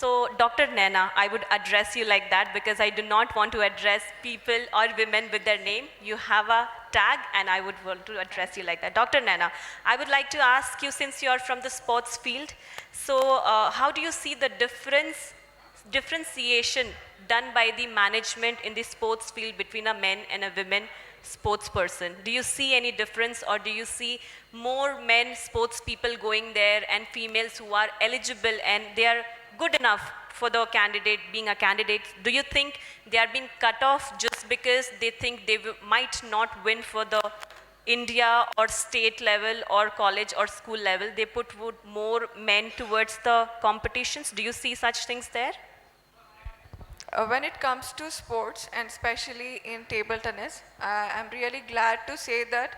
So, Dr. Naina, I would address you like that because I do not want to address people or women with their name. You have a tag, and I would want to address you like that. Dr. Naina, I would like to ask you, since you are from the sports field, so how do you see the differentiation done by the management in the sports field between a man and a women sports person? Do you see any difference, or do you see more men sports people going there and females who are eligible and they are good enough for the candidate, being a candidate? Do you think they are being cut off just because they think they might not win for the India or state level or college or school level? They put more men towards the competitions. Do you see such things there? When it comes to sports, and especially in table tennis, I'm really glad to say that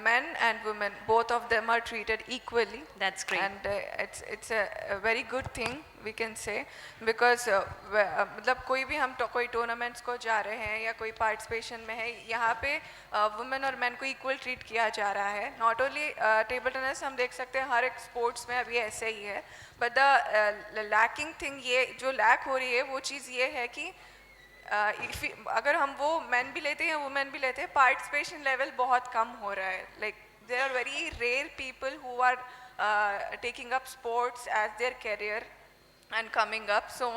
men and women, both of them are treated equally. That's great. And it's a very good thing, we can say, because मतलब कोई भी हम कोई tournaments को जा रहे हैं या कोई participation में है, यहाँ पे women और men को equal treat किया जा रहा है. Not only table tennis, हम देख सकते हैं हर एक sports में अभी ऐसे ही है. But the lacking thing, ये जो lack हो रही है, वो चीज़ ये है कि अगर हम वो men भी लेते हैं, women भी लेते हैं, participation level बहुत कम हो रहा है. Like there are very rare people who are taking up sports as their career and coming up. So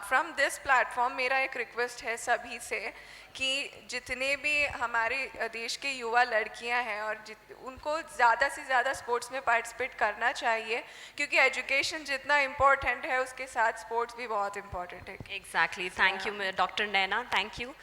from this platform मेरा एक request है सभी से कि जितने भी हमारे देश के युवा लड़कियां हैं और उनको ज़्यादा से ज़्यादा स्पोर्ट्स में पार्टिसिपेट करना चाहिए, क्योंकि एजुकेशन जितना इम्पोर्टेंट है उसके साथ स्पोर्ट्स भी बहुत इम्पोर्टेंट है. Exactly. Thank you, Dr. Naina. Thank you.